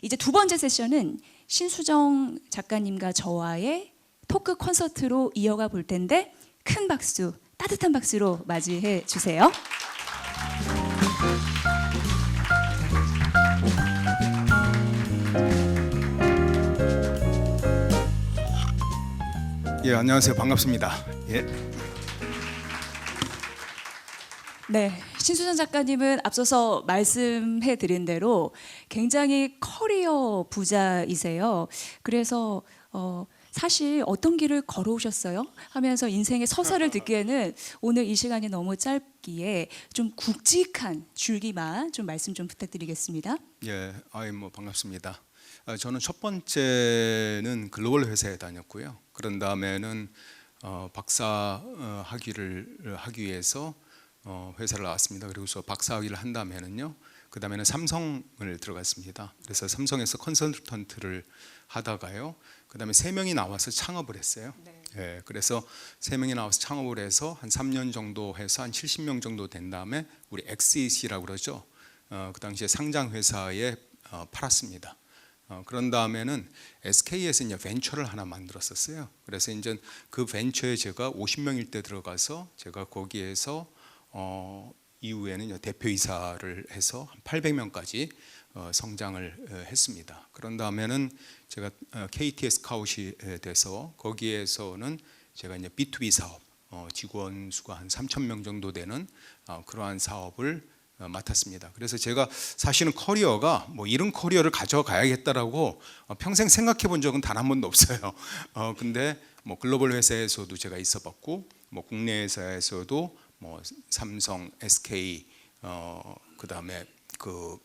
이제 두 번째 세션은 신수정 작가님과 저와의 토크 콘서트로 이어가 볼 텐데 큰 박수, 따뜻한 박수로 맞이해 주세요. 예, 안녕하세요. 반갑습니다. 예. 네, 신수정 작가님은 앞서서 말씀해 드린 대로 굉장히 커리어 부자이세요. 그래서 사실 어떤 길을 걸어오셨어요? 하면서 인생의 서사를 듣기에는 오늘 이 시간이 너무 짧기에 좀 굵직한 줄기만 좀 말씀 좀 부탁드리겠습니다. 예, 뭐 반갑습니다. 저는 첫 번째는 글로벌 회사에 다녔고요. 그런 다음에는 박사 학위를 하기 위해서 회사를 나왔습니다. 그리고서 박사 학위를 한 다음에는요. 그 다음에는 삼성을 들어갔습니다. 그래서 삼성에서 컨설턴트를 하다가요. 그 다음에 3명이 나와서 창업을 했어요. 네. 예, 그래서 3명이 나와서 창업을 해서 한 3년 정도 해서 한 70명 정도 된 다음에 우리 XEC라고 그러죠. 그 당시에 상장 회사에 팔았습니다. 그런 다음에는 SK에서 이제 벤처를 하나 만들었었어요. 그래서 이제 그 벤처에 제가 50명일 때 들어가서 제가 거기에서 이후에는 대표이사를 해서 한 800명까지 성장을 했습니다. 그런 다음에는 제가 KT 스카웃이 돼서 거기에서는 제가 이제 B2B 사업 직원 수가 한 3,000명 정도 되는 그러한 사업을 맡았습니다. 그래서 제가 사실은 커리어가 뭐 이런 커리어를 가져가야겠다라고 평생 생각해 본 적은 단 한 번도 없어요. 근데 뭐 글로벌 회사에서도 제가 있어봤고, 뭐 국내 회사에서도 뭐 삼성, SK, 그 다음에 그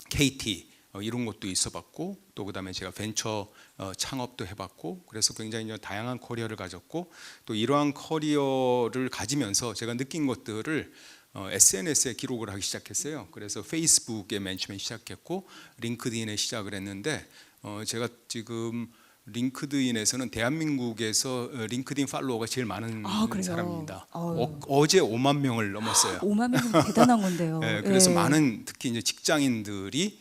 KT 이런 것도 있어봤고, 또 그 다음에 제가 벤처 창업도 해봤고, 그래서 굉장히 다양한 커리어를 가졌고, 또 이러한 커리어를 가지면서 제가 느낀 것들을 SNS에 기록을 하기 시작했어요. 그래서 페이스북에 맨 처음에 시작했고 링크드인에 시작을 했는데 제가 지금 링크드인에서는 대한민국에서 링크드인 팔로워가 제일 많은 사람입니다. 어제 5만 명을 넘었어요. 5만 명은 대단한 건데요. 네, 그래서 예. 많은 특히 이제 직장인들이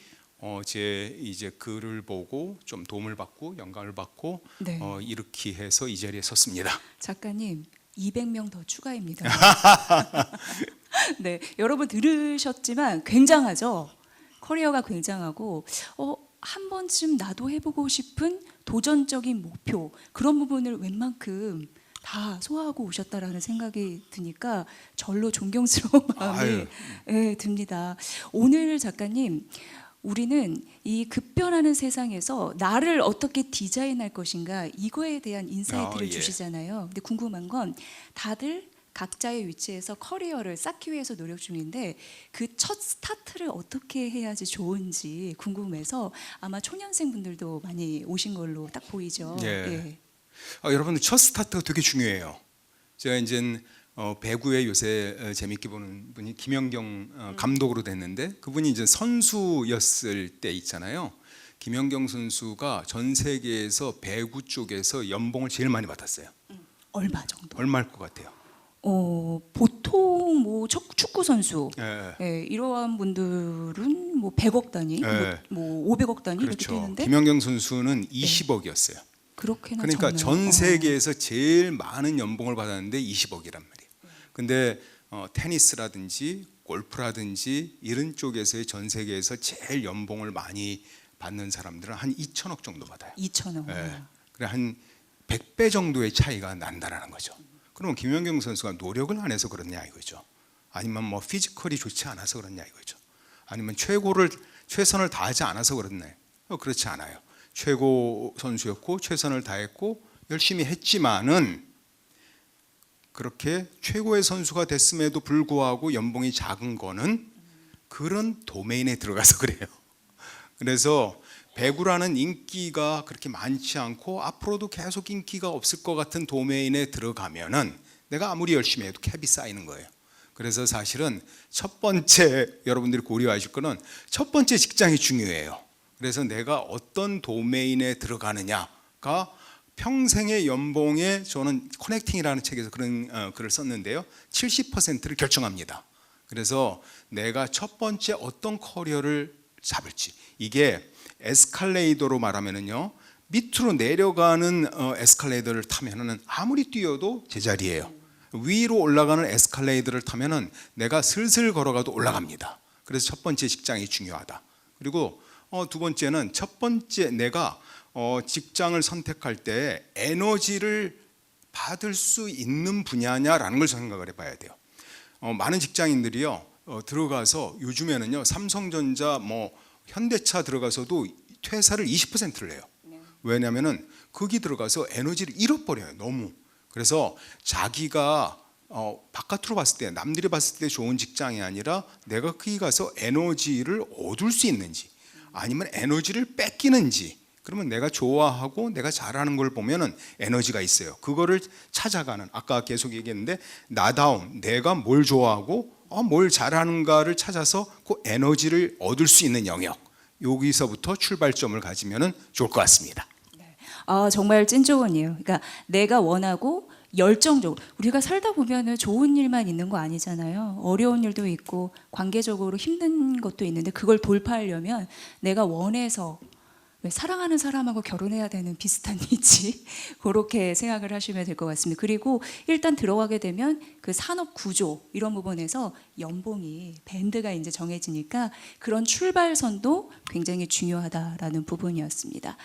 제 이제 글을 보고 좀 도움을 받고 영감을 받고 네. 이렇게 해서 이 자리에 섰습니다. 작가님 200명 더 추가입니다. 네, 여러분 들으셨지만 굉장하죠. 커리어가 굉장하고 한 번쯤 나도 해보고 싶은 도전적인 목표 그런 부분을 웬만큼 다 소화하고 오셨다라는 생각이 드니까 절로 존경스러운 마음이 듭니다. 오늘 작가님 우리는 이 급변하는 세상에서 나를 어떻게 디자인할 것인가 이거에 대한 인사이트를 주시잖아요. 근데 궁금한 건 다들 각자의 위치에서 커리어를 쌓기 위해서 노력 중인데 그 첫 스타트를 어떻게 해야지 좋은지 궁금해서 아마 초년생분들도 많이 오신 걸로 딱 보이죠. 예. 여러분들 첫 스타트가 되게 중요해요. 제가 이제 배구에 요새 재밌게 보는 분이 김연경 감독으로 됐는데 그분이 이제 선수였을 때 있잖아요. 김연경 선수가 전 세계에서 배구 쪽에서 연봉을 제일 많이 받았어요. 얼마 정도? 얼마일 것 같아요? 보통 뭐 축구 선수 이러한 분들은 뭐 100억 단위, 뭐 500억 단위 이렇게 그렇죠. 되는데 김연경 선수는 20억이었어요. 그렇게나 그러니까 적나요? 전 세계에서 제일 많은 연봉을 받았는데 20억이란 말이에요. 근데 테니스라든지 골프라든지 이런 쪽에서의 전 세계에서 제일 연봉을 많이 받는 사람들은 한 2천억 정도 받아요. 2천억. 그래 한 100배 정도의 차이가 난다라는 거죠. 그러면 김연경 선수가 노력을 안 해서 그렇냐 이거죠. 아니면 뭐 피지컬이 좋지 않아서 그렇냐 이거죠. 아니면 최선을 다하지 않아서 그렇나요? 그렇지 않아요. 최고 선수였고 최선을 다했고 열심히 했지만은 그렇게 최고의 선수가 됐음에도 불구하고 연봉이 작은 거는 그런 도메인에 들어가서 그래요. 그래서 배구라는 인기가 그렇게 많지 않고 앞으로도 계속 인기가 없을 것 같은 도메인에 들어가면은 내가 아무리 열심히 해도 캡이 쌓이는 거예요. 그래서 사실은 첫 번째 여러분들이 고려하실 거는 첫 번째 직장이 중요해요. 그래서 내가 어떤 도메인에 들어가느냐가 평생의 연봉에 저는 커넥팅이라는 책에서 그런 글을 썼는데요. 70%를 결정합니다. 그래서 내가 첫 번째 어떤 커리어를 잡을지 이게 에스컬레이터로 말하면은요, 밑으로 내려가는 에스컬레이터를 타면은 아무리 뛰어도 제자리예요. 위로 올라가는 에스컬레이터를 타면은 내가 슬슬 걸어가도 올라갑니다. 그래서 첫 번째 직장이 중요하다. 그리고 두 번째는 첫 번째 내가 직장을 선택할 때 에너지를 받을 수 있는 분야냐라는 걸 생각을 해봐야 돼요. 많은 직장인들이요 들어가서 요즘에는요 삼성전자 뭐 현대차 들어가서도 퇴사를 20%를 해요. 왜냐하면은 거기 들어가서 에너지를 잃어버려요. 너무. 그래서 자기가 바깥으로 봤을 때 남들이 봤을 때 좋은 직장이 아니라 내가 거기 가서 에너지를 얻을 수 있는지 아니면 에너지를 뺏기는지, 그러면 내가 좋아하고 내가 잘하는 걸 보면은 에너지가 있어요. 그거를 찾아가는, 아까 계속 얘기했는데 나다움, 내가 뭘 좋아하고 뭘 잘하는가를 찾아서 그 에너지를 얻을 수 있는 영역, 여기서부터 출발점을 가지면은 좋을 것 같습니다. 정말 찐 조언이에요. 그러니까 내가 원하고 열정적으로, 우리가 살다 보면은 좋은 일만 있는 거 아니잖아요. 어려운 일도 있고 관계적으로 힘든 것도 있는데 그걸 돌파하려면 내가 원해서, 왜 사랑하는 사람하고 결혼해야 되는 비슷한 이치 그렇게 생각을 하시면 될 것 같습니다. 그리고 일단 들어가게 되면 그 산업 구조 이런 부분에서 연봉이 밴드가 이제 정해지니까 그런 출발선도 굉장히 중요하다라는 부분이었습니다.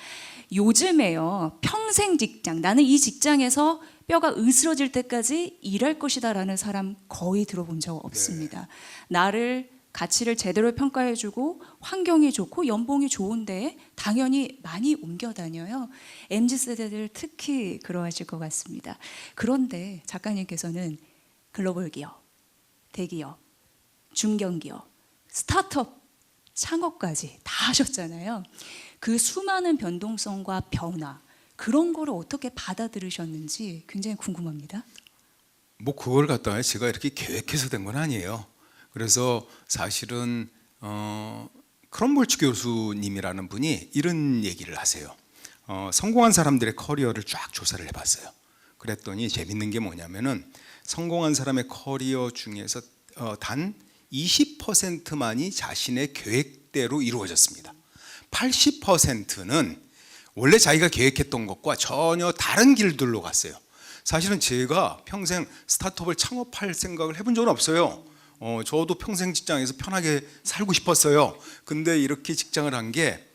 요즘에요 평생 직장, 나는 이 직장에서 뼈가 으스러질 때까지 일할 것이다라는 사람 거의 들어본 적 없습니다. 나를 가치를 제대로 평가해주고 환경이 좋고 연봉이 좋은데 당연히 많이 옮겨 다녀요. MZ세대들 특히 그러하실 것 같습니다. 그런데 작가님께서는 글로벌 기업, 대기업, 중견기업, 스타트업, 창업까지 다 하셨잖아요. 그 수많은 변동성과 변화, 그런 거를 어떻게 받아들이셨는지 굉장히 궁금합니다. 뭐 그걸 갖다가 제가 이렇게 계획해서 된 건 아니에요. 그래서 사실은 크럼볼츠 교수님이라는 분이 이런 얘기를 하세요. 성공한 사람들의 커리어를 쫙 조사를 해봤어요. 그랬더니 재밌는 게 뭐냐면은 성공한 사람의 커리어 중에서 단 20%만이 자신의 계획대로 이루어졌습니다. 80%는 원래 자기가 계획했던 것과 전혀 다른 길들로 갔어요. 사실은 제가 평생 스타트업을 창업할 생각을 해본 적은 없어요. 저도 평생 직장에서 편하게 살고 싶었어요. 근데 이렇게 직장을 한 게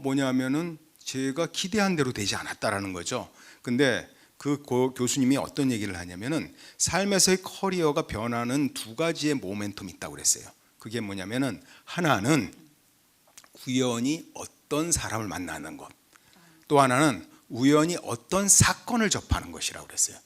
뭐냐면은 제가 기대한 대로 되지 않았다라는 거죠. 근데 그 교수님이 어떤 얘기를 하냐면은 삶에서의 커리어가 변하는 두 가지의 모멘텀이 있다고 그랬어요. 그게 뭐냐면은 하나는 우연히 어떤 사람을 만나는 것, 또 하나는 우연히 어떤 사건을 접하는 것이라고 그랬어요.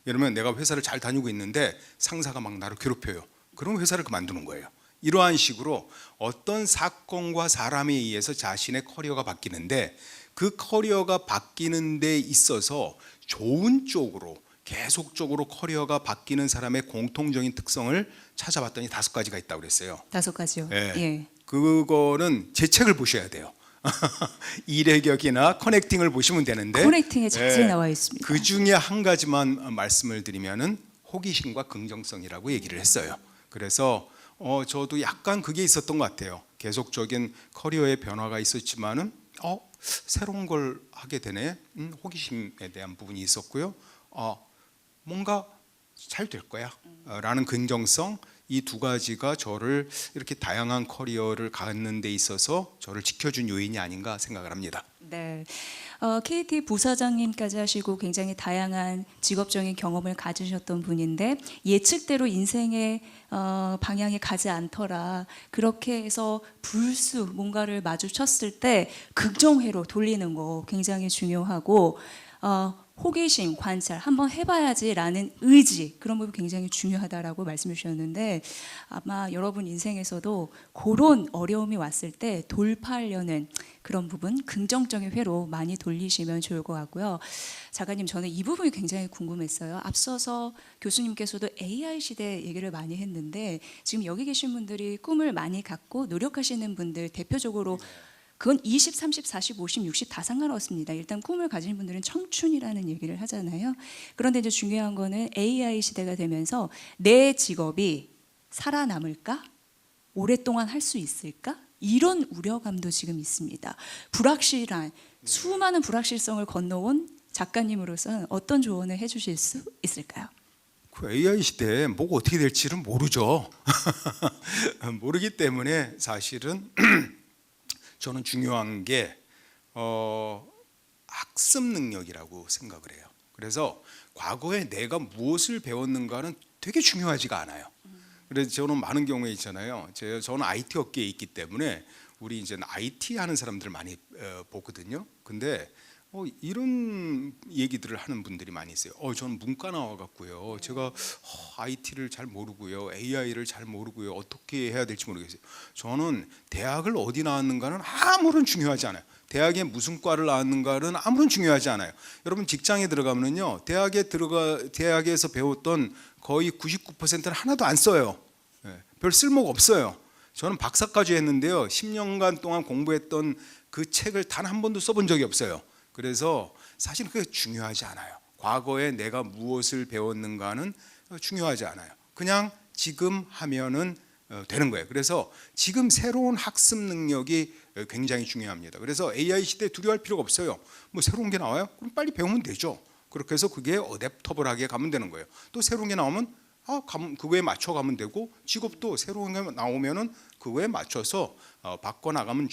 예를 들면 내가 회사를 잘 다니고 있는데 상사가 막 나를 괴롭혀요. 그럼 회사를 그만두는 거예요. 이러한 식으로 어떤 사건과 사람에 의해서 자신의 커리어가 바뀌는데, 그 커리어가 바뀌는 데 있어서 좋은 쪽으로 계속적으로 커리어가 바뀌는 사람의 공통적인 특성을 찾아봤더니 5가지가 있다고 그랬어요. 5가지요. 네. 예. 그거는 제 책을 보셔야 돼요. 이례격이나 커넥팅을 보시면 되는데 커넥팅에 자세히 나와 있습니다. 그 중에 한 가지만 말씀을 드리면은 호기심과 긍정성이라고 얘기를 했어요. 그래서 저도 약간 그게 있었던 것 같아요. 계속적인 커리어의 변화가 있었지만은 새로운 걸 하게 되네. 호기심에 대한 부분이 있었고요. 뭔가 잘 될 거야 라는 긍정성, 이 2가지가 저를 이렇게 다양한 커리어를 갖는 데 있어서 저를 지켜준 요인이 아닌가 생각을 합니다. 네, KT 부사장님까지 하시고 굉장히 다양한 직업적인 경험을 가지셨던 분인데 예측대로 인생의 방향이 가지 않더라, 그렇게 해서 불쑥 뭔가를 마주쳤을 때 긍정회로 돌리는 거 굉장히 중요하고 호기심, 관찰, 한번 해봐야지라는 의지, 그런 부분이 굉장히 중요하다라고 말씀해 주셨는데 아마 여러분 인생에서도 그런 어려움이 왔을 때 돌파하려는 그런 부분, 긍정적인 회로 많이 돌리시면 좋을 것 같고요. 작가님, 저는 이 부분이 굉장히 궁금했어요. 앞서서 교수님께서도 AI 시대 얘기를 많이 했는데 지금 여기 계신 분들이 꿈을 많이 갖고 노력하시는 분들, 대표적으로 그건 20, 30, 40, 50, 60 다 상관없습니다. 일단 꿈을 가진 분들은 청춘이라는 얘기를 하잖아요. 그런데 이제 중요한 거는 AI 시대가 되면서 내 직업이 살아남을까? 오랫동안 할 수 있을까? 이런 우려감도 지금 있습니다. 불확실한 수많은 불확실성을 건너온 작가님으로서는 어떤 조언을 해주실 수 있을까요? 그 AI 시대에 뭐가 어떻게 될지는 모르죠. 모르기 때문에 사실은 저는 중요한 게 학습 능력이라고 생각을 해요. 그래서 과거에 내가 무엇을 배웠는가는 되게 중요하지가 않아요. 그래서 저는 많은 경우에 있잖아요. 저는 IT 업계에 있기 때문에 우리 이제 IT 하는 사람들 많이 보거든요. 근데 이런 얘기들을 하는 분들이 많이 있어요. 저는 문과 나와갖고요. 제가 IT를 잘 모르고요, AI를 잘 모르고요. 어떻게 해야 될지 모르겠어요. 저는 대학을 어디 나왔는가는 아무런 중요하지 않아요. 대학에 무슨 과를 나왔는가는 아무런 중요하지 않아요. 여러분 직장에 들어가면요, 대학에서 배웠던 거의 99%는 하나도 안 써요. 별 쓸모가 없어요. 저는 박사까지 했는데요, 10년간 동안 공부했던 그 책을 단 한 번도 써본 적이 없어요. 그래서 사실 그게 중요하지 않아요. 과거에 내가 무엇을 배웠는가는 중요하지 않아요. 그냥 지금 하면은 되는 거예요. 그래서 지금 새로운 학습 능력이 굉장히 중요합니다. 그래서 AI 시대에 두려워할 필요가 없어요. 뭐 새로운 게 나와요? 그럼 빨리 배우면 되죠. 그렇게 해서 그게 어댑터블하게 가면 되는 거예요. 또 새로운 게 나오면 그거에 맞춰 가면 되고, 직업도 새로운 게 나오면은 그거에 맞춰서 바꿔 나가면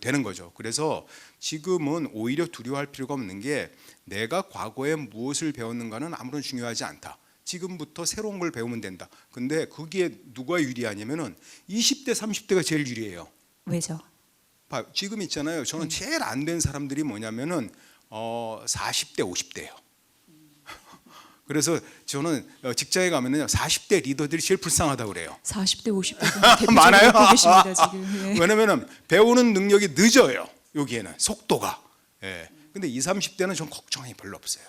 되는 거죠. 그래서 지금은 오히려 두려워할 필요가 없는 게, 내가 과거에 무엇을 배웠는가는 아무런 중요하지 않다. 지금부터 새로운 걸 배우면 된다. 근데 그게 누가 유리하냐면은 20대, 30대가 제일 유리해요. 왜죠? 지금 있잖아요. 저는 제일 안 된 사람들이 뭐냐면은 40대, 50대예요. 그래서 저는 직장에 가면은요, 40대 리더들이 제일 불쌍하다고 그래요. 40대, 50대 많아요? 대표적으로 계십니다 지금. 예. 왜냐면은 배우는 능력이 늦어요. 여기에는 속도가. 예. 근데 20, 30대는 좀 걱정이 별로 없어요.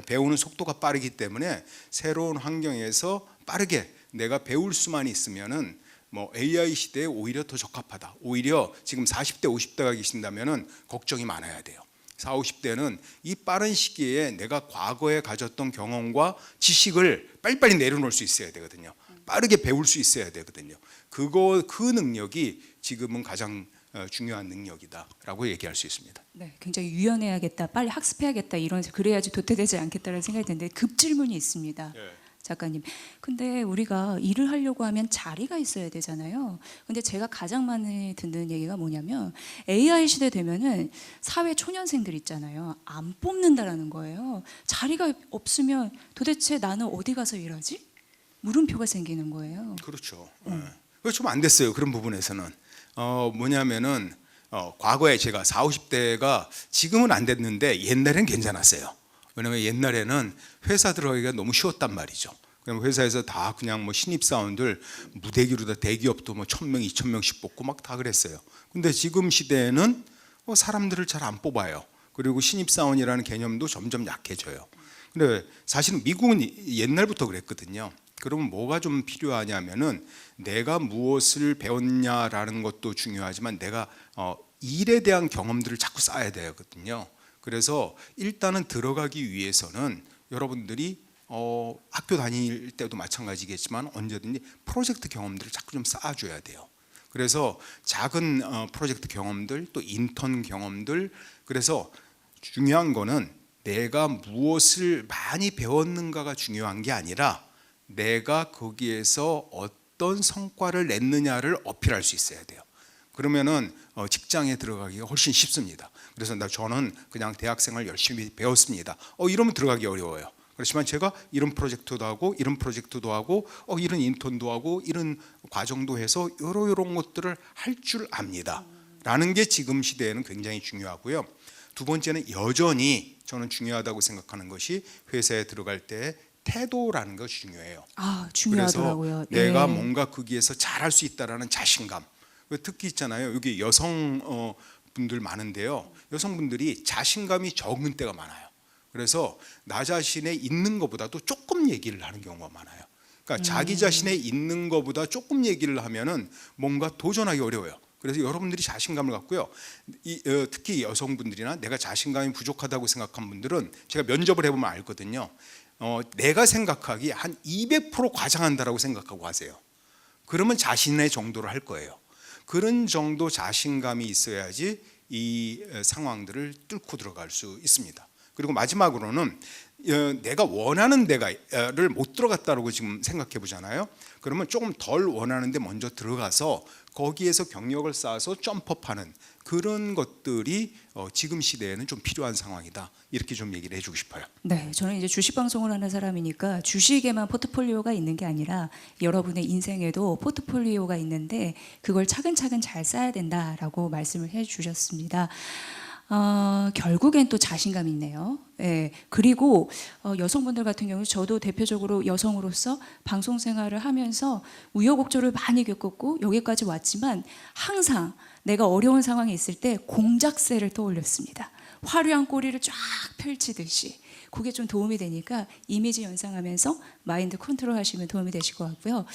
배우는 속도가 빠르기 때문에 새로운 환경에서 빠르게 내가 배울 수만 있으면은 뭐 AI 시대에 오히려 더 적합하다. 오히려 지금 40대, 50대가 계신다면은 걱정이 많아야 돼요. 40, 50대는 이 빠른 시기에 내가 과거에 가졌던 경험과 지식을 빨리빨리 내려놓을 수 있어야 되거든요. 빠르게 배울 수 있어야 되거든요. 그 능력이 지금은 가장 중요한 능력이다라고 얘기할 수 있습니다. 네, 굉장히 유연해야겠다, 빨리 학습해야겠다, 이런, 그래야지 도태되지 않겠다는 생각이 드는데 급 질문이 있습니다. 네. 작가님, 근데 우리가 일을 하려고 하면 자리가 있어야 되잖아요. 근데 제가 가장 많이 듣는 얘기가 뭐냐면, AI 시대 되면은 사회 초년생들 있잖아요, 안 뽑는다라는 거예요. 자리가 없으면 도대체 나는 어디 가서 일하지? 물음표가 생기는 거예요. 그렇죠. 그거 좀 안 됐어요. 그런 부분에서는 뭐냐면은 과거에 제가 40, 50대가 지금은 안 됐는데 옛날엔 괜찮았어요. 왜냐면 옛날에는 회사 들어가기가 너무 쉬웠단 말이죠. 그냥 회사에서 다 그냥 뭐 신입사원들 무대기로 다 대기업도 뭐 1,000명, 2,000명씩 뽑고 막 다 그랬어요. 근데 지금 시대에는 사람들을 잘 안 뽑아요. 그리고 신입사원이라는 개념도 점점 약해져요. 근데 사실은 미국은 옛날부터 그랬거든요. 그러면 뭐가 좀 필요하냐면은, 내가 무엇을 배웠냐라는 것도 중요하지만 내가 일에 대한 경험들을 자꾸 쌓아야 되거든요. 그래서 일단은 들어가기 위해서는 여러분들이 학교 다닐 때도 마찬가지겠지만 언제든지 프로젝트 경험들을 자꾸 좀 쌓아줘야 돼요. 그래서 작은 프로젝트 경험들, 또 인턴 경험들. 그래서 중요한 거는 내가 무엇을 많이 배웠는가가 중요한 게 아니라 내가 거기에서 어떤 성과를 냈느냐를 어필할 수 있어야 돼요. 그러면은 직장에 들어가기가 훨씬 쉽습니다. 그래서 저는 그냥 대학생활 열심히 배웠습니다. 이러면 들어가기 어려워요. 그렇지만 제가 이런 프로젝트도 하고 이런 프로젝트도 하고 이런 인턴도 하고 이런 과정도 해서 이런 것들을 할 줄 압니다. 라는 게 지금 시대에는 굉장히 중요하고요. 두 번째는 여전히 저는 중요하다고 생각하는 것이, 회사에 들어갈 때 태도라는 것이 중요해요. 중요하더라고요. 그래서 내가 뭔가 거기에서 잘할 수 있다라는 자신감. 특히 있잖아요, 여기 여성 분들 많은데요, 여성분들이 자신감이 적은 때가 많아요. 그래서 나 자신의 있는 것보다도 조금 얘기를 하는 경우가 많아요. 그러니까 자기 자신의 있는 것보다 조금 얘기를 하면은 뭔가 도전하기 어려워요. 그래서 여러분들이 자신감을 갖고요, 특히 여성분들이나 내가 자신감이 부족하다고 생각한 분들은 제가 면접을 해보면 알거든요. 내가 생각하기에 한 200% 과장한다라고 생각하고 하세요. 그러면 자신의 정도로 할 거예요. 그런 정도 자신감이 있어야지 이 상황들을 뚫고 들어갈 수 있습니다. 그리고 마지막으로는 내가 원하는 데가를 못 들어갔다고 지금 생각해 보잖아요. 그러면 조금 덜 원하는데 먼저 들어가서 거기에서 경력을 쌓아서 점프업하는 그런 것들이 지금 시대에는 좀 필요한 상황이다. 이렇게 좀 얘기를 해주고 싶어요. 네, 저는 이제 주식 방송을 하는 사람이니까 주식에만 포트폴리오가 있는 게 아니라 여러분의 인생에도 포트폴리오가 있는데 그걸 차근차근 잘 쌓아야 된다라고 말씀을 해주셨습니다. 결국엔 또 자신감이 있네요. 예, 그리고 여성분들 같은 경우 저도 대표적으로 여성으로서 방송 생활을 하면서 우여곡절을 많이 겪었고 여기까지 왔지만 항상 내가 어려운 상황에 있을 때 공작새를 떠올렸습니다. 화려한 꼬리를 쫙 펼치듯이 그게 좀 도움이 되니까 이미지 연상하면서 마인드 컨트롤 하시면 도움이 되실 것 같고요.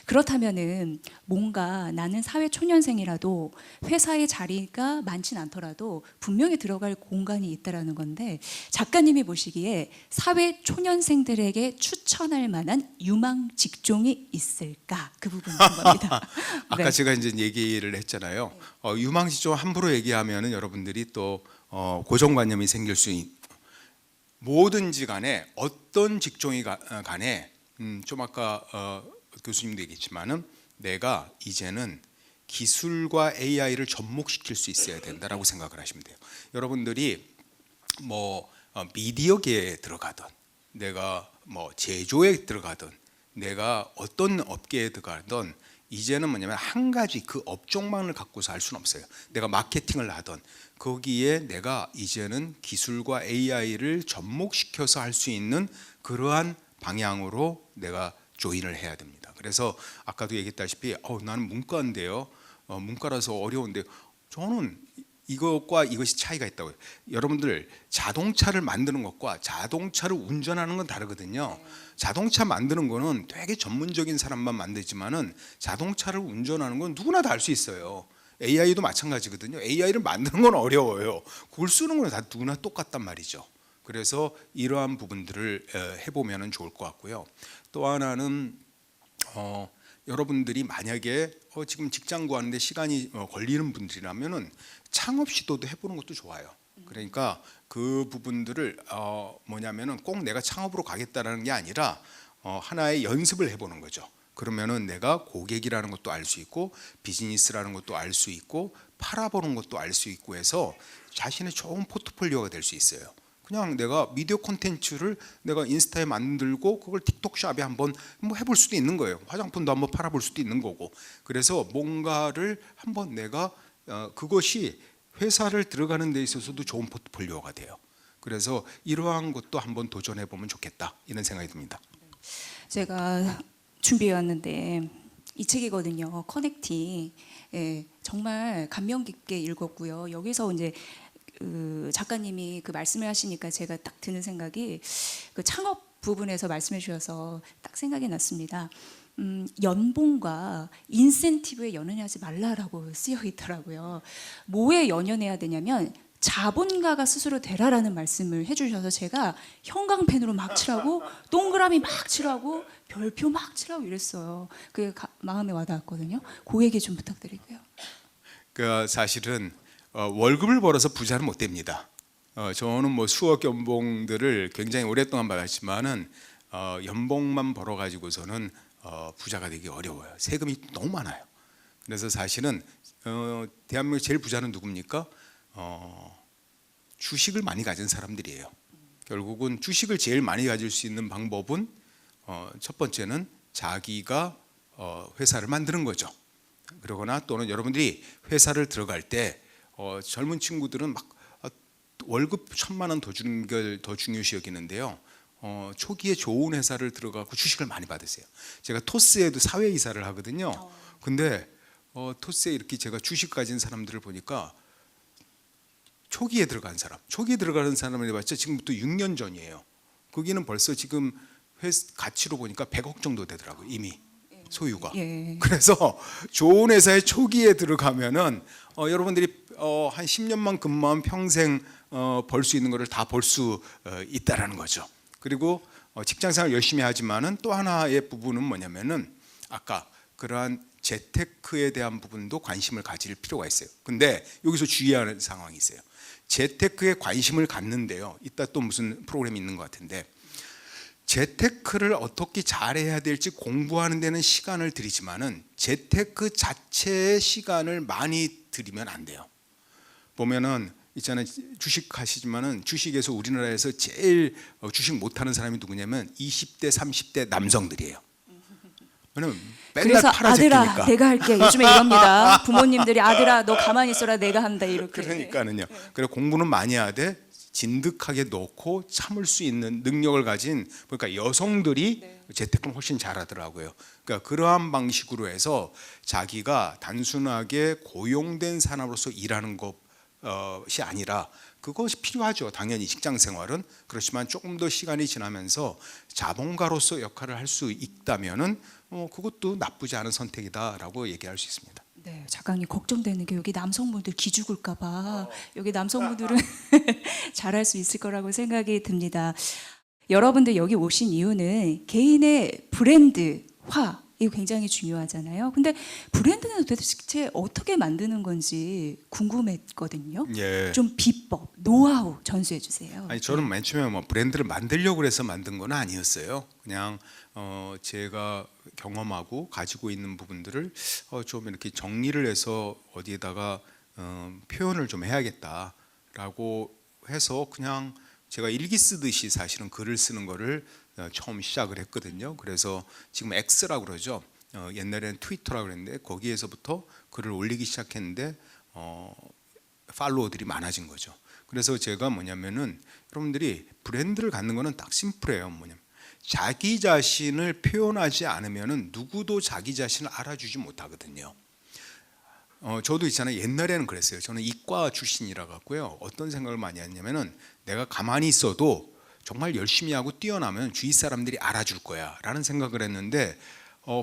그렇다면은 뭔가 나는 사회 초년생이라도 회사의 자리가 많진 않더라도 분명히 들어갈 공간이 있다라는 건데 작가님이 보시기에 사회 초년생들에게 추천할 만한 유망 직종이 있을까? 그 부분 궁금합니다. 아까 네. 제가 이제 얘기를 했잖아요. 유망 직종 함부로 얘기하면은 여러분들이 또 고정관념이 생길 수 뭐든지 간에 어떤 직종이 간에 좀 아까 교수님도 얘기했지만은 내가 이제는 기술과 AI를 접목시킬 수 있어야 된다라고 생각을 하시면 돼요. 여러분들이 뭐 미디어계에 들어가든 내가 뭐 제조에 들어가든 내가 어떤 업계에 들어가든 이제는 뭐냐면 한 가지 그 업종만을 갖고서 할 수는 없어요. 내가 마케팅을 하든 거기에 내가 이제는 기술과 AI를 접목시켜서 할 수 있는 그러한 방향으로 내가 조인을 해야 됩니다. 그래서 아까도 얘기했다시피 나는 문과인데요. 문과라서 어려운데 저는 이것과 이것이 차이가 있다고요. 여러분들 자동차를 만드는 것과 자동차를 운전하는 건 다르거든요. 자동차 만드는 거는 되게 전문적인 사람만 만들지만은 자동차를 운전하는 건 누구나 다 할 수 있어요. AI도 마찬가지거든요. AI를 만드는 건 어려워요. 그걸 쓰는 건 다 누구나 똑같단 말이죠. 그래서 이러한 부분들을 해보면 좋을 것 같고요. 또 하나는 여러분들이 만약에 지금 직장 구하는데 시간이 걸리는 분들이라면은 창업 시도도 해보는 것도 좋아요. 그러니까 그 부분들을 뭐냐면은 꼭 내가 창업으로 가겠다라는 게 아니라 하나의 연습을 해보는 거죠. 그러면은 내가 고객이라는 것도 알 수 있고 비즈니스라는 것도 알 수 있고 팔아보는 것도 알 수 있고 해서 자신의 좋은 포트폴리오가 될 수 있어요. 그냥 내가 미디어 콘텐츠를 내가 인스타에 만들고 그걸 틱톡샵에 한번 뭐 해볼 수도 있는 거예요. 화장품도 한번 팔아볼 수도 있는 거고. 그래서 뭔가를 한번 내가 그것이 회사를 들어가는 데 있어서도 좋은 포트폴리오가 돼요. 그래서 이러한 것도 한번 도전해 보면 좋겠다 이런 생각이 듭니다. 제가 준비해 왔는데 이 책이거든요. 커넥팅. 예, 정말 감명 깊게 읽었고요. 여기서 이제 작가님이 그 말씀을 하시니까 제가 딱 드는 생각이 그 창업 부분에서 말씀해 주셔서 딱 생각이 났습니다. 연봉과 인센티브에 연연하지 말라라고 쓰여 있더라고요. 뭐에 연연해야 되냐면 자본가가 스스로 되라라는 말씀을 해주셔서 제가 형광펜으로 막 칠하고 동그라미 막 칠하고 별표 막 칠하고 이랬어요. 그게 마음에 와닿았거든요. 그 얘기 좀 부탁드릴게요. 그 사실은 월급을 벌어서 부자는 못 됩니다. 저는 뭐 수억 연봉들을 굉장히 오랫동안 받았지만은 연봉만 벌어 가지고서는 부자가 되기 어려워요. 세금이 너무 많아요. 그래서 사실은 대한민국 제일 부자는 누굽니까? 주식을 많이 가진 사람들이에요. 결국은 주식을 제일 많이 가질 수 있는 방법은 첫 번째는 자기가 회사를 만드는 거죠. 그러거나 또는 여러분들이 회사를 들어갈 때 젊은 친구들은 막 월급 1,000만 원 더 주는 걸 더 중요시 여기는데요. 초기에 좋은 회사를 들어가고 주식을 많이 받으세요. 제가 토스에도 사회 이사를 하거든요. 근데 토스에 이렇게 제가 주식 가진 사람들을 보니까 초기에 들어간 사람, 초기에 들어가는 사람을 해봤자 지금부터 6년 전이에요. 거기는 벌써 지금 가치로 보니까 100억 정도 되더라고요. 이미 소유가. 예. 그래서 좋은 회사에 초기에 들어가면은 여러분들이 한 10년만 근무하면 평생 벌 수 있는 거를 다 벌 수 있다라는 거죠. 그리고 직장생활 열심히 하지만은 또 하나의 부분은 뭐냐면은 아까 그러한 재테크에 대한 부분도 관심을 가질 필요가 있어요. 근데 여기서 주의하는 상황이 있어요. 재테크에 관심을 갖는데요. 이따 또 무슨 프로그램이 있는 것 같은데 재테크를 어떻게 잘해야 될지 공부하는 데는 시간을 들이지만은 재테크 자체의 시간을 많이 들이면 안 돼요. 보면은 있잖아요. 주식 하시지만은 주식에서 우리나라에서 제일 주식 못하는 사람이 누구냐면 20대, 30대 남성들이에요. 왜냐면 맨날 그래서 팔아제끼니까. 아들아 내가 할게. 요즘에 이럽니다. 부모님들이 아들아 너 가만히 있어라 내가 한다 이렇게. 그러니까는요. 그래 공부는 많이 해야 돼. 진득하게 넣고 참을 수 있는 능력을 가진 그러니까 여성들이 재테크는 훨씬 잘하더라고요. 그러니까 그러한 방식으로 해서 자기가 단순하게 고용된 사람으로서 일하는 것이 아니라 그것이 필요하죠. 당연히 직장 생활은 그렇지만 조금 더 시간이 지나면서 자본가로서 역할을 할 수 있다면은 그것도 나쁘지 않은 선택이다라고 얘기할 수 있습니다. 네, 작가님 걱정되는 게 여기 남성분들 기죽을까봐 여기 남성분들은 잘할 수 있을 거라고 생각이 듭니다. 여러분들 여기 오신 이유는 개인의 브랜드화 이거 굉장히 중요하잖아요. 근데 브랜드는 도대체 어떻게 만드는 건지 궁금했거든요. 예. 좀 비법, 노하우 전수해 주세요. 아니 저는 맨 처음에 뭐 브랜드를 만들려고 해서 만든 건 아니었어요. 그냥 제가 경험하고 가지고 있는 부분들을 좀 이렇게 정리를 해서 어디에다가 표현을 좀 해야겠다라고 해서 그냥 제가 일기 쓰듯이 사실은 글을 쓰는 거를 처음 시작을 했거든요. 그래서 지금 X라고 그러죠. 옛날에는 트위터라고 그랬는데 거기에서부터 글을 올리기 시작했는데 팔로워들이 많아진 거죠. 그래서 제가 뭐냐면은 여러분들이 브랜드를 갖는 거는 딱 심플해요. 뭐냐면 자기 자신을 표현하지 않으면은 누구도 자기 자신을 알아주지 못하거든요. 저도 있잖아요. 옛날에는 그랬어요. 저는 이과 출신이라 갖고요. 어떤 생각을 많이 했냐면은 내가 가만히 있어도 정말 열심히 하고 뛰어나면 주위 사람들이 알아줄 거야라는 생각을 했는데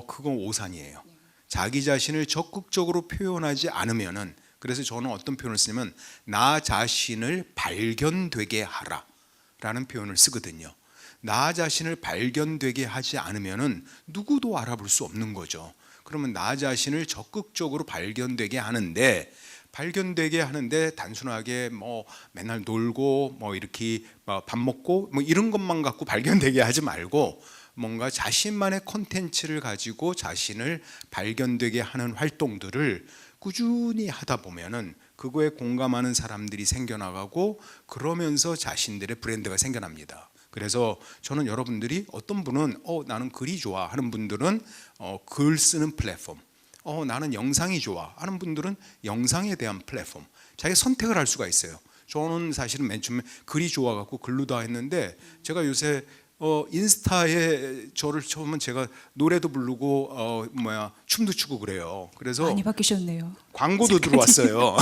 그건 오산이에요. 자기 자신을 적극적으로 표현하지 않으면은 그래서 저는 어떤 표현을 쓰냐면 나 자신을 발견되게 하라라는 표현을 쓰거든요. 나 자신을 발견되게 하지 않으면은 누구도 알아볼 수 없는 거죠. 그러면 나 자신을 적극적으로 발견되게 하는데 단순하게 뭐 맨날 놀고 뭐 이렇게 밥 먹고 뭐 이런 것만 갖고 발견되게 하지 말고 뭔가 자신만의 콘텐츠를 가지고 자신을 발견되게 하는 활동들을 꾸준히 하다 보면은 그거에 공감하는 사람들이 생겨나가고 그러면서 자신들의 브랜드가 생겨납니다. 그래서 저는 여러분들이 어떤 분은 나는 글이 좋아 하는 분들은 글 쓰는 플랫폼, 나는 영상이 좋아 하는 분들은 영상에 대한 플랫폼, 자기 선택을 할 수가 있어요. 저는 사실은 맨 처음에 글이 좋아갖고 글로 다 했는데 제가 요새 인스타에 저를 처음은 제가 노래도 부르고 춤도 추고 그래요. 그래서 많이 바뀌셨네요. 광고도 들어왔어요.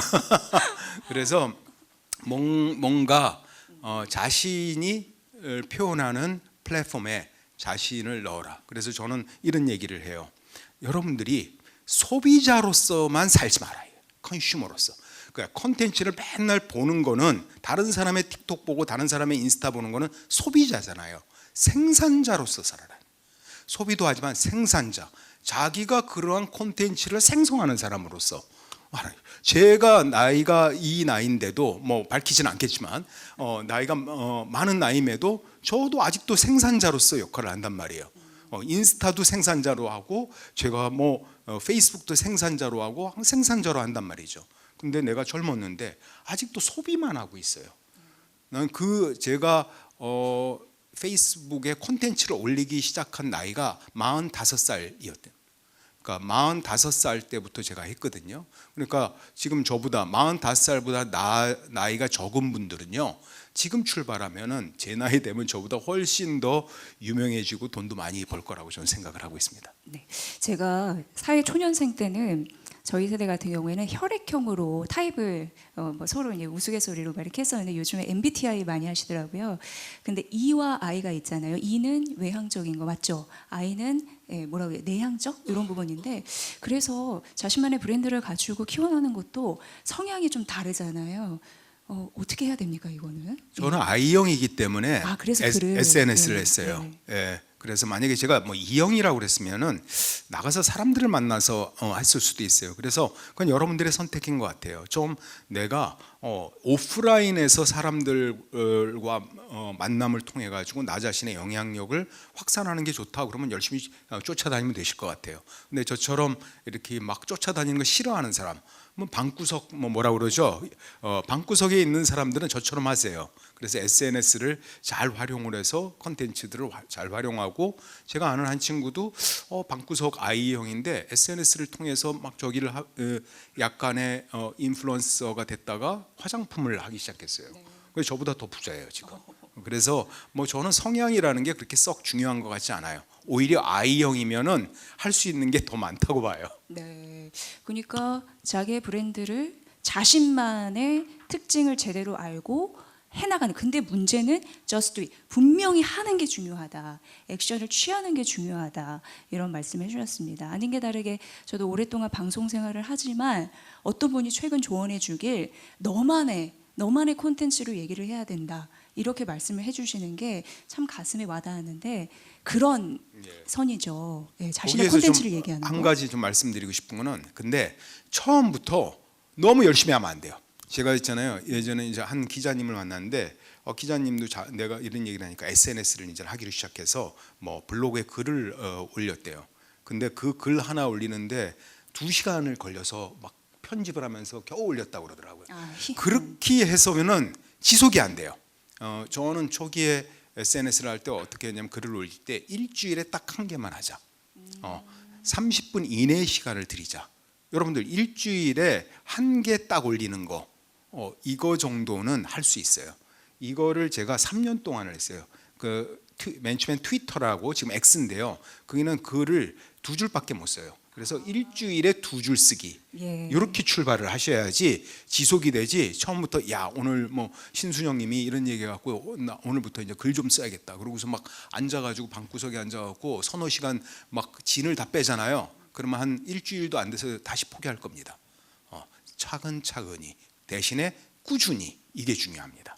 그래서 뭔가 자신이 표현하는 플랫폼에 자신을 넣어라. 그래서 저는 이런 얘기를 해요. 여러분들이 소비자로서만 살지 말아요. 컨슈머로서. 그러니까 콘텐츠를 맨날 보는 거는 다른 사람의 틱톡 보고 다른 사람의 인스타 보는 거는 소비자잖아요. 생산자로서 살아라. 소비도 하지만 생산자. 자기가 그러한 콘텐츠를 생성하는 사람으로서 말아요. 제가 나이가 이 나이인데도 뭐 밝히지는 않겠지만 나이가 많은 나이임에도 저도 아직도 생산자로서 역할을 한단 말이에요. 인스타도 생산자로 하고 제가 뭐 페이스북도 생산자로 하고 생산자로 한단 말이죠. 근데 내가 젊었는데 아직도 소비만 하고 있어요. 난 제가 페이스북에 콘텐츠를 올리기 시작한 나이가 45살이었대요. 그러니까 45살 때부터 제가 했거든요. 그러니까 지금 저보다 45살보다 나이가 적은 분들은요. 지금 출발하면은 제 나이 되면 저보다 훨씬 더 유명해지고 돈도 많이 벌 거라고 저는 생각을 하고 있습니다. 네, 제가 사회 초년생 때는 저희 세대 같은 경우에는 혈액형으로 타입을 뭐 서로 이제 우스갯소리로 막 이렇게 했었는데 요즘에 MBTI 많이 하시더라고요. 근데 E와 I가 있잖아요. E는 외향적인 거 맞죠? I는 뭐라고 해요? 내향적 이런 부분인데 그래서 자신만의 브랜드를 갖추고 키워나가는 것도 성향이 좀 다르잖아요. 어떻게 해야 됩니까 이거는? 저는 I형이기 때문에 그래서 글을 SNS를 네, 했어요. 네. 예. 그래서 만약에 제가 뭐 이형이라고 그랬으면은 나가서 사람들을 만나서 했을 수도 있어요. 그래서 그건 여러분들의 선택인 것 같아요. 좀 내가 오프라인에서 사람들과 만남을 통해 가지고 나 자신의 영향력을 확산하는 게 좋다. 그러면 열심히 쫓아다니면 되실 것 같아요. 근데 저처럼 이렇게 막 쫓아다니는 거 싫어하는 사람, 뭐 방구석 뭐라 그러죠? 방구석에 있는 사람들은 저처럼 하세요. 그래서 SNS를 잘 활용을 해서 컨텐츠들을 잘 활용하고, 제가 아는 한 친구도 방구석 I형인데 SNS를 통해서 막 저기를 약간의 인플루언서가 됐다가 화장품을 하기 시작했어요. 그래서 저보다 더 부자예요 지금. 그래서 뭐 저는 성향이라는 게 그렇게 썩 중요한 것 같지 않아요. 오히려 I형이면은 할 수 있는 게 더 많다고 봐요. 네. 그러니까 자기의 브랜드를 자신만의 특징을 제대로 알고 해나가는. 근데 문제는 just do it. 분명히 하는 게 중요하다. 액션을 취하는 게 중요하다. 이런 말씀을 해주셨습니다. 아닌 게 다르게 저도 오랫동안 방송 생활을 하지만 어떤 분이 최근 조언해 주길 너만의 콘텐츠로 얘기를 해야 된다. 이렇게 말씀을 해주시는 게 참 가슴에 와닿았는데 그런 선이죠. 네, 자신의 거기에서 콘텐츠를 좀 얘기하는 한 거. 가지 좀 말씀드리고 싶은 거는, 근데 처음부터 너무 열심히 하면 안 돼요. 제가 있잖아요. 예전에 이제 한 기자님을 만났는데 기자님도 내가 이런 얘기를 하니까 SNS를 이제 하기로 시작해서 뭐 블로그에 글을 올렸대요. 근데 그 글 하나 올리는데 2시간을 걸려서 막 편집을 하면서 겨우 올렸다고 그러더라고요. 그렇게 해서는 지속이 안 돼요. 저는 초기에 SNS를 할 때 어떻게 했냐면 글을 올릴 때 일주일에 딱 한 개만 하자. 30분 이내의 시간을 드리자. 여러분들 일주일에 한 개 딱 올리는 거, 이거 정도는 할 수 있어요. 이거를 제가 3년 동안을 했어요. 맨 처음엔 트위터라고 지금 X인데요. 거기는 글을 2줄밖에 못 써요. 그래서 일주일에 2줄 쓰기. 예. 이렇게 출발을 하셔야지 지속이 되지. 처음부터 야 오늘 뭐 신순영님이 이런 얘기해갖고 나 오늘부터 이제 글 좀 써야겠다. 그러고서 막 앉아가지고 방구석에 앉아갖고 서너 시간 막 진을 다 빼잖아요. 그러면 한 일주일도 안 돼서 다시 포기할 겁니다. 차근차근히, 대신에 꾸준히, 이게 중요합니다.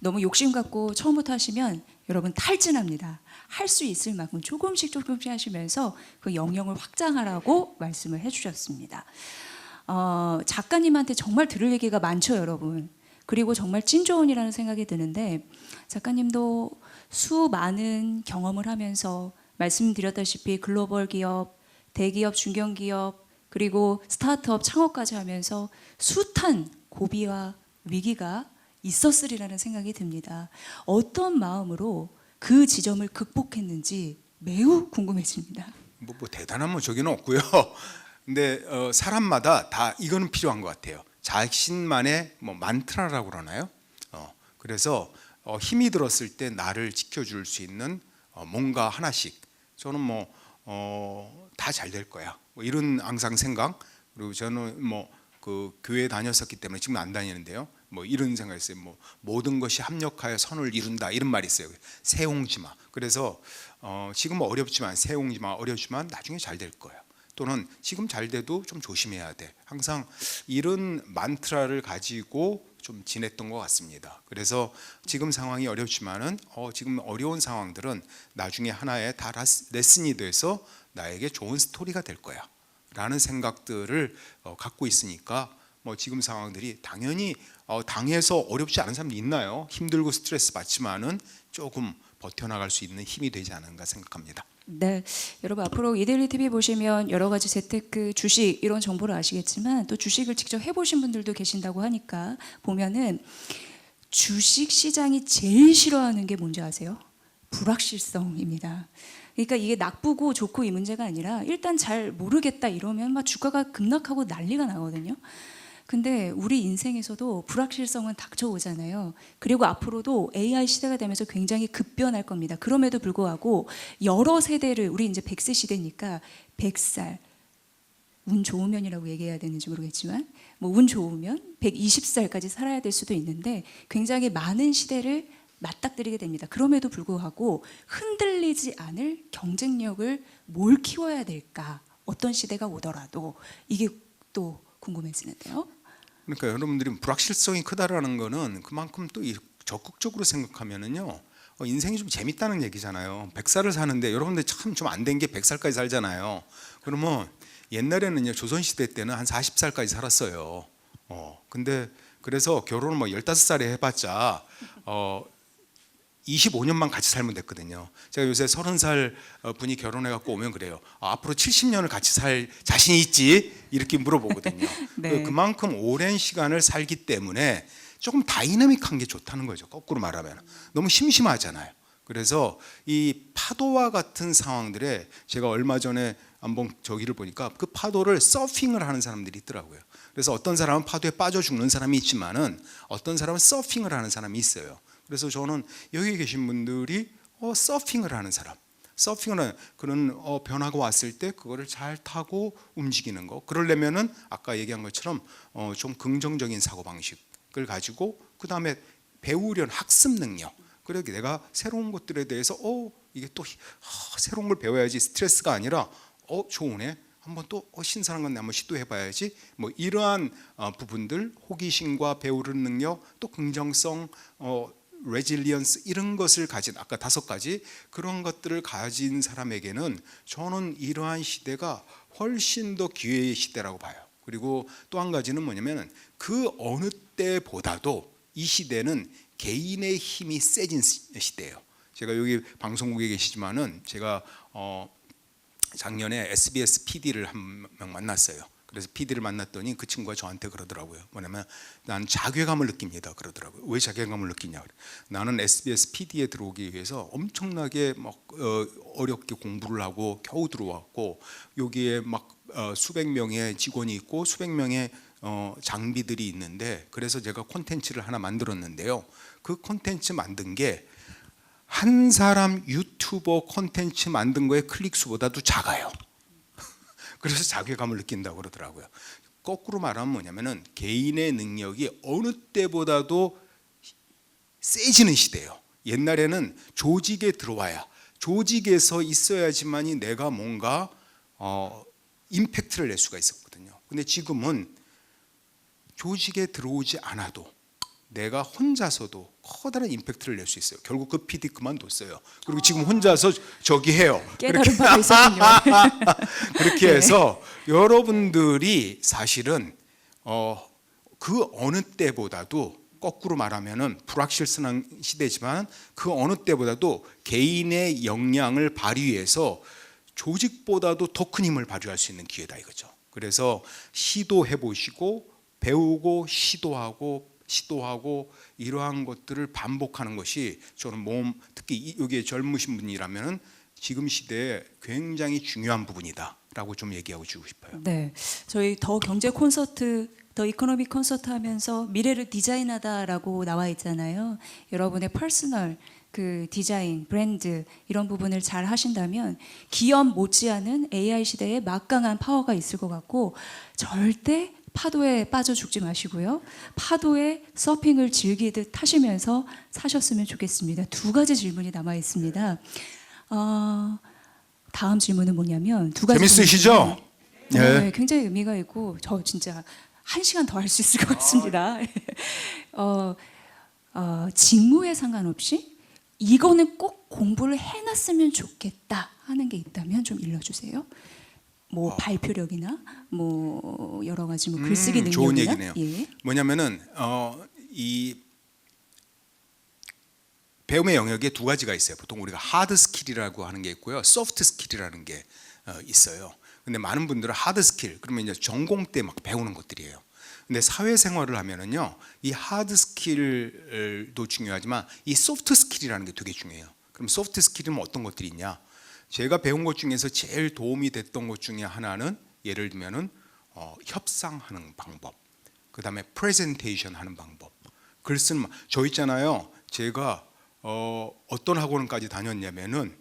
너무 욕심 갖고 처음부터 하시면 여러분 탈진합니다. 할 수 있을 만큼 조금씩 하시면서 그 영역을 확장하라고 말씀을 해주셨습니다. 작가님한테 정말 들을 얘기가 많죠, 여러분. 그리고 정말 찐조언이라는 생각이 드는데 작가님도 수많은 경험을 하면서 말씀드렸다시피 글로벌 기업, 대기업, 중견기업, 그리고 스타트업 창업까지 하면서 숱한 고비와 위기가 있었으리라는 생각이 듭니다. 어떤 마음으로 그 지점을 극복했는지 매우 궁금해집니다. 뭐 대단한 뭐 저기는 없고요. 근데 사람마다 다 이거는 필요한 것 같아요. 자신만의 뭐 만트라라고 그러나요? 그래서 힘이 들었을 때 나를 지켜줄 수 있는 뭔가 하나씩. 저는 뭐 다 잘 될 거야. 뭐 이런 항상 생각. 그리고 저는 뭐 그 교회 다녔었기 때문에 지금 안 다니는데요. 뭐 이런 생각이 있어요. 뭐 모든 것이 합력하여 선을 이룬다 이런 말이 있어요. 새옹지마. 그래서 지금 어렵지만 새옹지마 어렵지만 나중에 잘 될 거야. 또는 지금 잘 돼도 좀 조심해야 돼. 항상 이런 만트라를 가지고 좀 지냈던 것 같습니다. 그래서 지금 상황이 어렵지만은 지금 어려운 상황들은 나중에 하나의 다 레슨이 돼서 나에게 좋은 스토리가 될 거야. 라는 생각들을 갖고 있으니까 뭐 지금 상황들이 당연히 당해서 어렵지 않은 사람도 있나요? 힘들고 스트레스 받지만은 조금 버텨나갈 수 있는 힘이 되지 않은가 생각합니다. 네, 여러분 앞으로 이데일리 TV 보시면 여러 가지 재테크, 주식 이런 정보를 아시겠지만 또 주식을 직접 해보신 분들도 계신다고 하니까 보면은 주식 시장이 제일 싫어하는 게 뭔지 아세요? 불확실성입니다. 그러니까 이게 나쁘고 좋고 이 문제가 아니라 일단 잘 모르겠다 이러면 막 주가가 급락하고 난리가 나거든요. 근데 우리 인생에서도 불확실성은 닥쳐오잖아요. 그리고 앞으로도 AI 시대가 되면서 굉장히 급변할 겁니다. 그럼에도 불구하고 여러 세대를, 우리 이제 100세 시대니까 100살, 운 좋으면이라고 얘기해야 되는지 모르겠지만 뭐 운 좋으면 120살까지 살아야 될 수도 있는데 굉장히 많은 시대를 맞닥뜨리게 됩니다. 그럼에도 불구하고 흔들리지 않을 경쟁력을 뭘 키워야 될까? 어떤 시대가 오더라도 이게 또 궁금해지는데요. 그러니까 여러분들이 불확실성이 크다라는 거는 그만큼 또 적극적으로 생각하면은요 인생이 좀 재밌다는 얘기잖아요. 100살을 사는데 여러분들 참 좀 안 된 게 100살까지 살잖아요. 그러면 옛날에는요, 조선시대 때는 한 40살까지 살았어요. 근데 그래서 결혼을 뭐 15살에 해봤자 25년만 같이 살면 됐거든요. 제가 요새 30살 분이 결혼해갖고 오면 그래요. 앞으로 70년을 같이 살 자신 있지? 이렇게 물어보거든요. 네. 그만큼 오랜 시간을 살기 때문에 조금 다이나믹한 게 좋다는 거죠. 거꾸로 말하면 너무 심심하잖아요. 그래서 이 파도와 같은 상황들에 제가 얼마 전에 한번 저기를 보니까 그 파도를 서핑을 하는 사람들이 있더라고요. 그래서 어떤 사람은 파도에 빠져 죽는 사람이 있지만은 어떤 사람은 서핑을 하는 사람이 있어요. 그래서 저는 여기 계신 분들이 서핑을 하는 사람, 서핑은 그런 변화가 왔을 때 그거를 잘 타고 움직이는 거. 그러려면은 아까 얘기한 것처럼 좀 긍정적인 사고 방식을 가지고 그 다음에 배우려는 학습 능력. 그래서 내가 새로운 것들에 대해서 이게 또 새로운 걸 배워야지 스트레스가 아니라 좋으네. 한번 또 신선한 건 한번 시도해봐야지. 뭐 이러한 부분들, 호기심과 배우는 능력, 또 긍정성, 레질리언스 이런 것을 가진 아까 5가지 그런 것들을 가진 사람에게는 저는 이러한 시대가 훨씬 더 기회의 시대라고 봐요. 그리고 또 한 가지는 뭐냐면 그 어느 때보다도 이 시대는 개인의 힘이 세진 시대예요. 제가 여기 방송국에 계시지만은 제가 작년에 SBS PD를 한 명 만났어요. 그래서 PD를 만났더니 그 친구가 저한테 그러더라고요. 뭐냐면 난 자괴감을 느낍니다. 그러더라고요. 왜 자괴감을 느끼냐? 나는 SBS PD에 들어오기 위해서 엄청나게 막 어렵게 공부를 하고 겨우 들어왔고 여기에 막 수백 명의 직원이 있고 수백 명의 장비들이 있는데 그래서 제가 콘텐츠를 하나 만들었는데요. 그 콘텐츠 만든 게 한 사람 유튜버 콘텐츠 만든 거의 클릭 수보다도 작아요. 그래서 자괴감을 느낀다고 그러더라고요. 거꾸로 말하면 뭐냐면은 개인의 능력이 어느 때보다도 세지는 시대예요. 옛날에는 조직에 들어와야 조직에서 있어야지만이 내가 뭔가 임팩트를 낼 수가 있었거든요. 근데 지금은 조직에 들어오지 않아도 내가 혼자서도 커다란 임팩트를 낼 수 있어요. 결국 그 PD 그만뒀어요. 그리고 지금 혼자서 저기 해요. 깨달은 바가 있었군요. 그렇게 네. 해서 여러분들이 사실은 그 어느 때보다도 거꾸로 말하면은 불확실한 시대지만 그 어느 때보다도 개인의 역량을 발휘해서 조직보다도 더 큰 힘을 발휘할 수 있는 기회다 이거죠. 그래서 시도해 보시고 배우고 시도하고 이러한 것들을 반복하는 것이 저는 특히 여기에 젊으신 분이라면 지금 시대에 굉장히 중요한 부분이다라고 좀 얘기하고 주고 싶어요. 네, 저희 더 경제 콘서트, 더 이코노미 콘서트 하면서 미래를 디자인하다라고 나와 있잖아요. 여러분의 퍼스널 그 디자인, 브랜드 이런 부분을 잘 하신다면 기업 못지않은 AI 시대에 막강한 파워가 있을 것 같고 절대 파도에 빠져 죽지 마시고요. 파도에 서핑을 즐기듯 타시면서 사셨으면 좋겠습니다. 2가지 질문이 남아 있습니다. 다음 질문은 뭐냐면 2가지 재밌으시죠? 네, 굉장히 의미가 있고 저 진짜 1시간 더 할 수 있을 것 같습니다. 직무에 상관없이 이거는 꼭 공부를 해놨으면 좋겠다 하는 게 있다면 좀 일러주세요. 뭐 발표력이나 뭐 여러 가지 뭐 글쓰기 능력이나 좋은 얘기네요. 예. 뭐냐면은 이 배움의 영역에 2가지가 있어요. 보통 우리가 하드 스킬이라고 하는 게 있고요, 소프트 스킬이라는 게 있어요. 근데 많은 분들은 하드 스킬 그러면 이제 전공 때 막 배우는 것들이에요. 근데 사회생활을 하면은요, 이 하드 스킬도 중요하지만 이 소프트 스킬이라는 게 되게 중요해요. 그럼 소프트 스킬은 어떤 것들이 있냐? 제가 배운 것 중에서 제일 도움이 됐던 것 중에 하나는 예를 들면은 협상하는 방법, 그 다음에 프레젠테이션 하는 방법, 글 쓰는 저 있잖아요. 제가 어떤 학원까지 다녔냐면은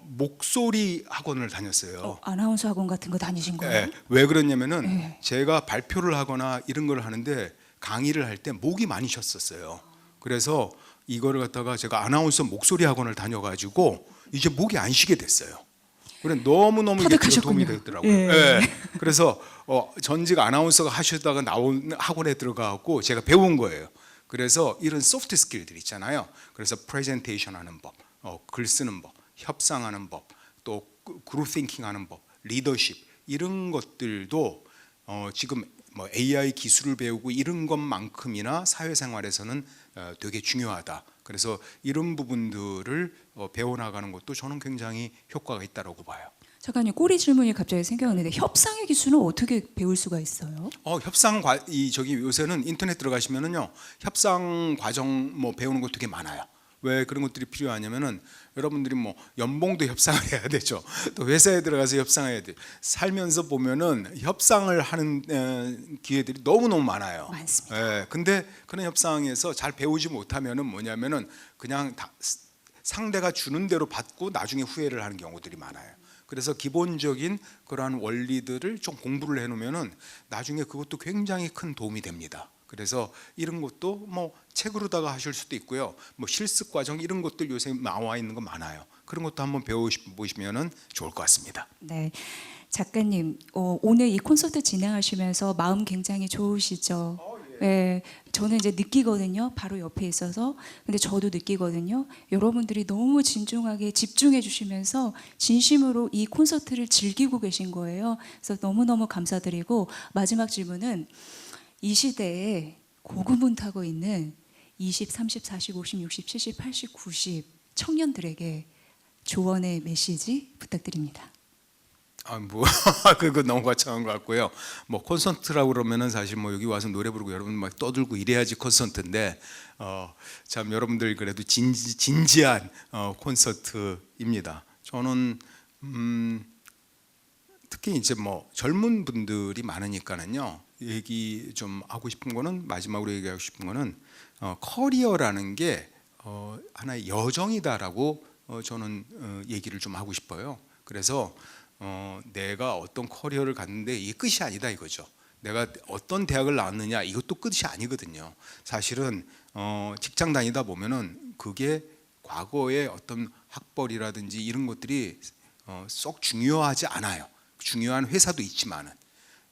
목소리 학원을 다녔어요. 아나운서 학원 같은 거 다니신 거예요? 네, 왜 그러냐면은 네. 제가 발표를 하거나 이런 걸 하는데 강의를 할 때 목이 많이 쉬었었어요. 그래서 이거를 갖다가 제가 아나운서 목소리 학원을 다녀가지고 이제 목이 안 쉬게 됐어요. 그래 너무너무 이게 도움이 되더라고요. 예. 네. 그래서 전직 아나운서가 하시다가 나온 학원에 들어가고 제가 배운 거예요. 그래서 이런 소프트 스킬들 있잖아요. 그래서 프레젠테이션 하는 법, 글 쓰는 법, 협상하는 법, 또 그룹 띵킹 하는 법, 리더십 이런 것들도 지금 뭐 AI 기술을 배우고 이런 것만큼이나 사회생활에서는 되게 중요하다. 그래서 이런 부분들을 배워나가는 것도 저는 굉장히 효과가 있다고 봐요. 잠깐요. 꼬리 질문이 갑자기 생각났는데 협상의 기술은 어떻게 배울 수가 있어요? 저기 요새는 인터넷 들어가시면은요 협상 과정 뭐 배우는 거 되게 많아요. 왜 그런 것들이 필요하냐면은 여러분들이 뭐 연봉도 협상을 해야 되죠. 또 회사에 들어가서 협상해야 돼. 살면서 보면은 협상을 하는 기회들이 너무 많아요. 많습니다. 예. 근데 그런 협상에서 잘 배우지 못하면은 뭐냐면은 그냥 상대가 주는 대로 받고 나중에 후회를 하는 경우들이 많아요. 그래서 기본적인 그러한 원리들을 좀 공부를 해놓으면은 나중에 그것도 굉장히 큰 도움이 됩니다. 그래서 이런 것도 뭐 책으로다가 하실 수도 있고요. 뭐 실습 과정 이런 것들 요새 나와 있는 거 많아요. 그런 것도 한번 배워보시면은 좋을 것 같습니다. 네, 작가님 오늘 이 콘서트 진행하시면서 마음 굉장히 좋으시죠? 네, 저는 이제 느끼거든요. 바로 옆에 있어서. 근데 저도 느끼거든요. 여러분들이 너무 진중하게 집중해 주시면서 진심으로 이 콘서트를 즐기고 계신 거예요. 그래서 너무너무 감사드리고 마지막 질문은 이 시대에 고군분 타고 있는 20, 30, 40, 50, 60, 70, 80, 90 청년들에게 조언의 메시지 부탁드립니다. 그거 너무 거창한 것 같고요. 뭐 콘서트라고 그러면은 사실 뭐 여기 와서 노래 부르고 여러분 막 떠들고 이래야지 콘서트인데 참 여러분들 그래도 진지한 콘서트입니다. 저는 특히 이제 뭐 젊은 분들이 많으니까는요. 얘기 좀 하고 싶은 거는 마지막으로 얘기하고 싶은 거는 커리어라는 게 하나의 여정이다라고 저는 얘기를 좀 하고 싶어요. 그래서 내가 어떤 커리어를 갖는데 이게 끝이 아니다 이거죠. 내가 어떤 대학을 나왔느냐 이것도 끝이 아니거든요. 사실은 직장 다니다 보면은 그게 과거의 어떤 학벌이라든지 이런 것들이 썩 중요하지 않아요. 중요한 회사도 있지만은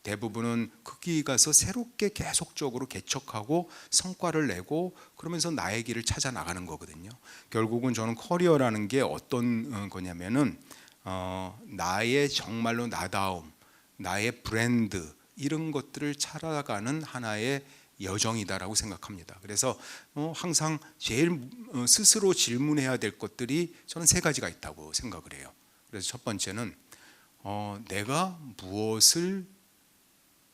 대부분은 거기 가서 새롭게 계속적으로 개척하고 성과를 내고 그러면서 나의 길을 찾아 나가는 거거든요. 결국은 저는 커리어라는 게 어떤 거냐면은 나의 정말로 나다움, 나의 브랜드 이런 것들을 찾아가는 하나의 여정이다라고 생각합니다. 그래서 항상 제일 스스로 질문해야 될 것들이 저는 세 가지가 있다고 생각을 해요. 그래서 첫 번째는 내가 무엇을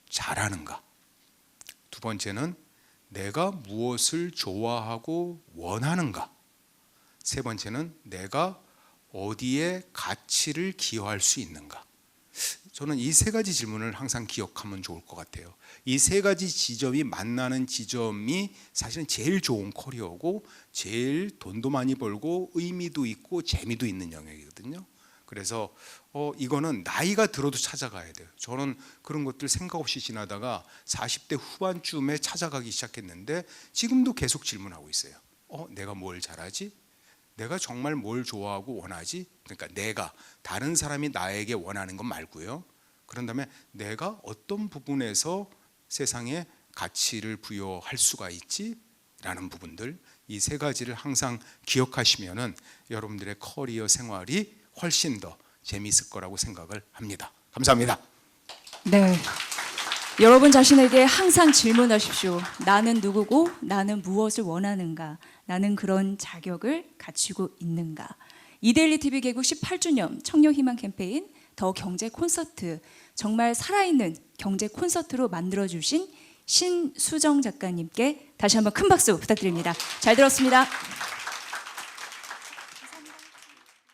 잘하는가? 두 번째는 내가 무엇을 좋아하고 원하는가? 세 번째는 내가 어디에 가치를 기여할 수 있는가? 저는 이 세 가지 질문을 항상 기억하면 좋을 것 같아요. 이 세 가지 지점이 만나는 지점이 사실은 제일 좋은 커리어고 제일 돈도 많이 벌고 의미도 있고 재미도 있는 영역이거든요. 그래서 이거는 나이가 들어도 찾아가야 돼요. 저는 그런 것들 생각 없이 지나다가 40대 후반쯤에 찾아가기 시작했는데 지금도 계속 질문하고 있어요. 내가 뭘 잘하지? 내가 정말 뭘 좋아하고 원하지? 그러니까 내가 다른 사람이 나에게 원하는 것 말고요. 그런 다음에 내가 어떤 부분에서 세상에 가치를 부여할 수가 있지? 라는 부분들 이 세 가지를 항상 기억하시면은 여러분들의 커리어 생활이 훨씬 더 재미있을 거라고 생각을 합니다. 감사합니다. 네, 여러분 자신에게 항상 질문하십시오. 나는 누구고 나는 무엇을 원하는가? 나는 그런 자격을 갖추고 있는가? 이데일리 TV 개국 18주년 청년희망 캠페인 더 경제 콘서트 정말 살아있는 경제 콘서트로 만들어주신 신수정 작가님께 다시 한번 큰 박수 부탁드립니다. 잘 들었습니다.